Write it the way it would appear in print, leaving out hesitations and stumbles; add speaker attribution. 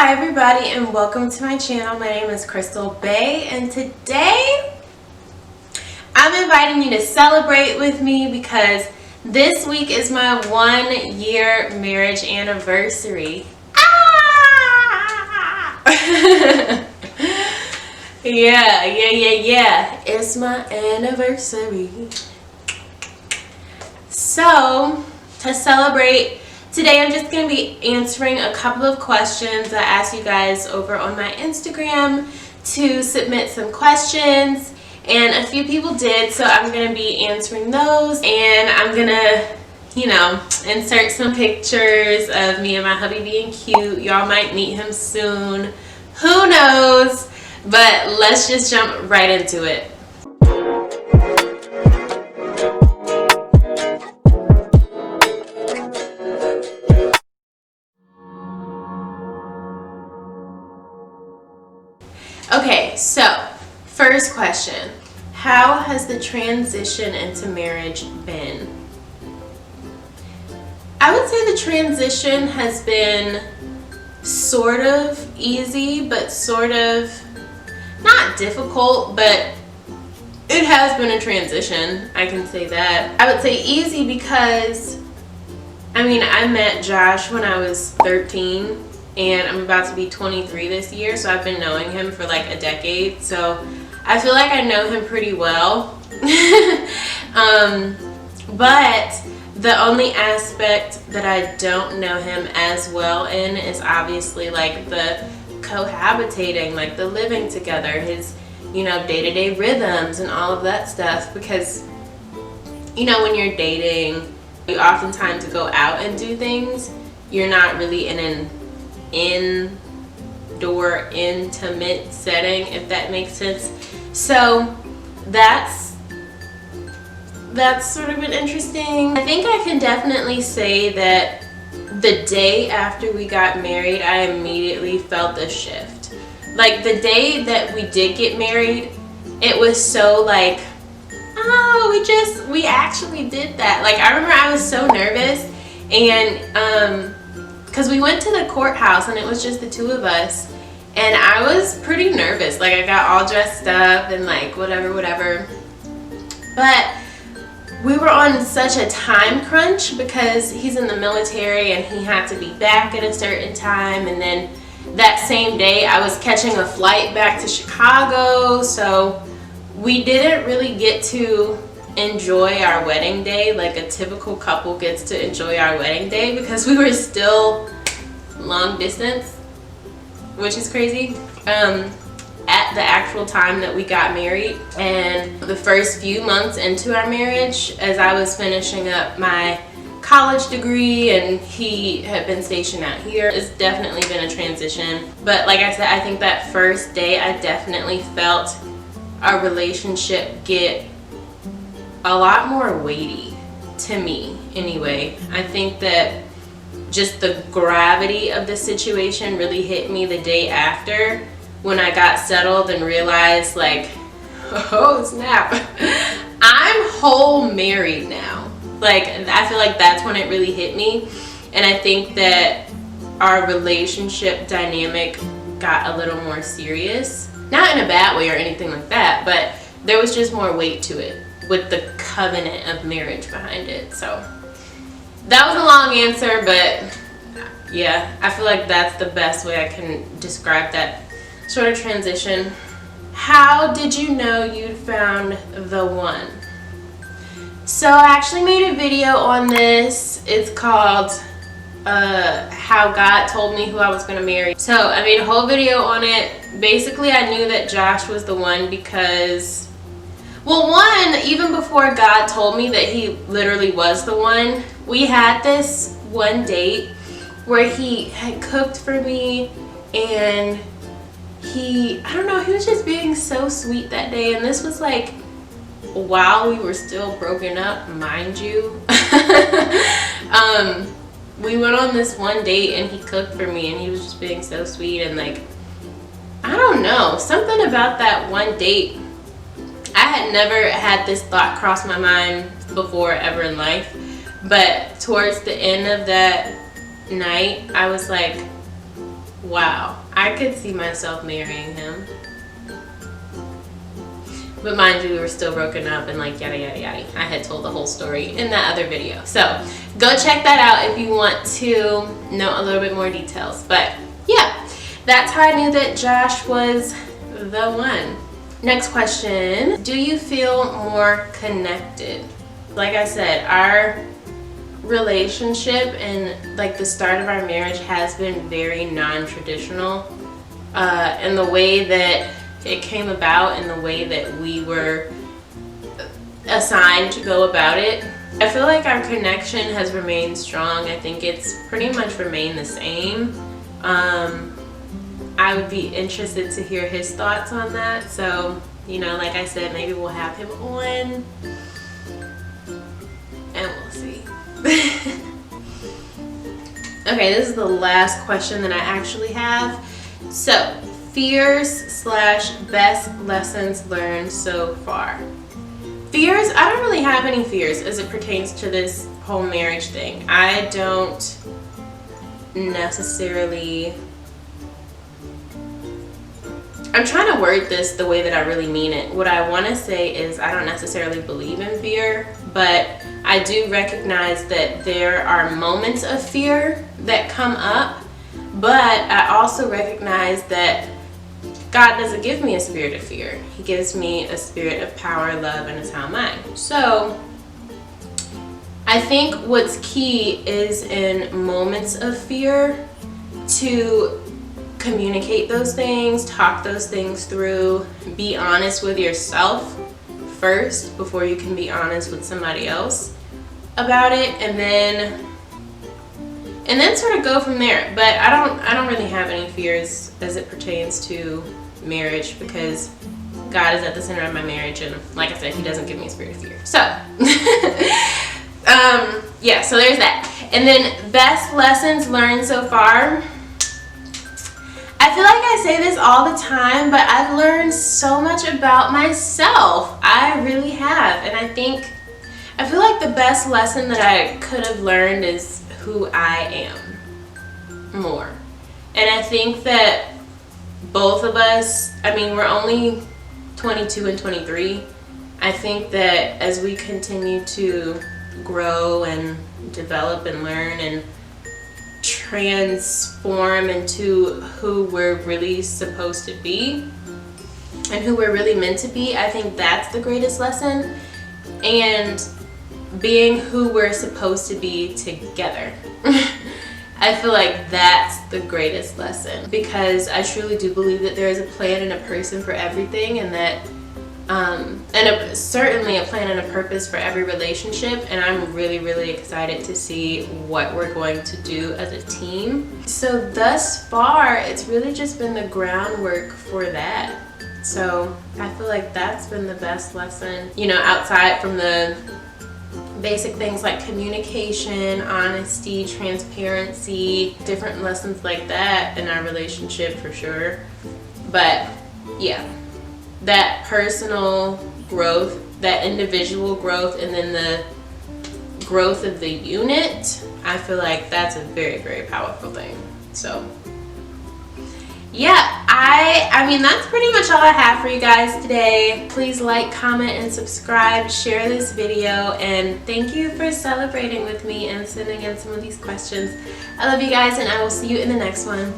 Speaker 1: Hi everybody and welcome to my channel. My name is Krystal Bay and today I'm inviting you to celebrate with me because this week is my 1 year marriage anniversary. Ah! Yeah. It's my anniversary. So to celebrate, today I'm just going to be answering a couple of questions. I asked you guys over on my Instagram to submit some questions and a few people did, so I'm going to be answering those and I'm going to, insert some pictures of me and my hubby being cute. Y'all might meet him soon. Who knows? But let's just jump right into it. Okay, so first question. How has the transition into marriage been? I would say the transition has been sort of easy, but sort of not difficult, but it has been a transition. I can say that. I would say easy because, I met Josh when I was 13. And I'm about to be 23 this year, so I've been knowing him for like a decade. So I feel like I know him pretty well. But the only aspect that I don't know him as well in is obviously like the cohabitating, like the living together, his, day-to-day rhythms and all of that stuff. Because, when you're dating, you oftentimes go out and do things. You're not really in an indoor intimate setting, if that makes sense. So that's sort of been interesting. I think I can definitely say that the day after we got married, I immediately felt a shift. Like the day that we did get married, it was so like, oh, we actually did that. Like I remember I was so nervous and because we went to the courthouse and it was just the two of us and I was pretty nervous. Like I got all dressed up and like whatever. But we were on such a time crunch because he's in the military and he had to be back at a certain time, and then that same day I was catching a flight back to Chicago, so we didn't really get to enjoy our wedding day like a typical couple gets to enjoy our wedding day because we were still long distance, which is crazy, at the actual time that we got married. And the first few months into our marriage, as I was finishing up my college degree and he had been stationed out here, it's definitely been a transition. But like I said, I think that first day I definitely felt our relationship get a lot more weighty, to me anyway. I think that just the gravity of the situation really hit me the day after when I got settled and realized like, oh snap, I'm whole married now. Like I feel like that's when it really hit me. And I think that our relationship dynamic got a little more serious. Not in a bad way or anything like that, but there was just more weight to it with the covenant of marriage behind it. So that was a long answer, but yeah, I feel like that's the best way I can describe that sort of transition. How did you know you'd found the one? So I actually made a video on this. It's called How God Told Me Who I Was Going to Marry. So I made a whole video on it. Basically, I knew that Josh was the one because, well, one, even before God told me that he literally was the one, we had this one date where he had cooked for me and he was just being so sweet that day. And this was like while we were still broken up, mind you. We went on this one date and he cooked for me and he was just being so sweet, and like, I don't know, something about that one date. I had never had this thought cross my mind before ever in life, but towards the end of that night I was like, Wow, I could see myself marrying him. But mind you, we were still broken up and like yada yada yada. I had told the whole story in that other video. So go check that out if you want to know a little bit more details. But yeah, that's how I knew that Josh was the one. Next question, do you feel more connected? Like I said, our relationship and like the start of our marriage has been very non-traditional in the way that it came about and the way that we were assigned to go about it. I feel like our connection has remained strong. I think it's pretty much remained the same. I would be interested to hear his thoughts on that. So, you know, like I said, maybe we'll have him on and we'll see. Okay, this is the last question that I actually have. So, fears/best lessons learned so far. Fears, I don't really have any fears as it pertains to this whole marriage thing. I don't necessarily, I'm trying to word this the way that I really mean it. What I want to say is I don't necessarily believe in fear, but I do recognize that there are moments of fear that come up, but I also recognize that God doesn't give me a spirit of fear. He gives me a spirit of power, love, and a sound mind. So I think what's key is in moments of fear to communicate those things, talk those things through, be honest with yourself first before you can be honest with somebody else about it, and then sort of go from there. But I don't really have any fears as it pertains to marriage because God is at the center of my marriage, and like I said, He doesn't give me a spirit of fear. So yeah, so there's that. And then best lessons learned so far. I feel like I say this all the time, but I've learned so much about myself. I really have. And I feel like the best lesson that I could have learned is who I am more. And I think that both of us, I mean, we're only 22 and 23. I think that as we continue to grow and develop and learn and transform into who we're really supposed to be and who we're really meant to be, I think that's the greatest lesson. And being who we're supposed to be together. I feel like that's the greatest lesson, because I truly do believe that there is a plan and a person for everything, and that certainly a plan and a purpose for every relationship, and I'm really, really excited to see what we're going to do as a team. So thus far, it's really just been the groundwork for that. So I feel like that's been the best lesson, you know, outside from the basic things like communication, honesty, transparency, different lessons like that in our relationship for sure. But yeah, that personal growth, that individual growth, and then the growth of the unit, I feel like that's a very, very powerful thing. So yeah, I mean, that's pretty much all I have for you guys today. Please like, comment, and subscribe, share this video, and thank you for celebrating with me and sending in some of these questions. I love you guys, and I will see you in the next one.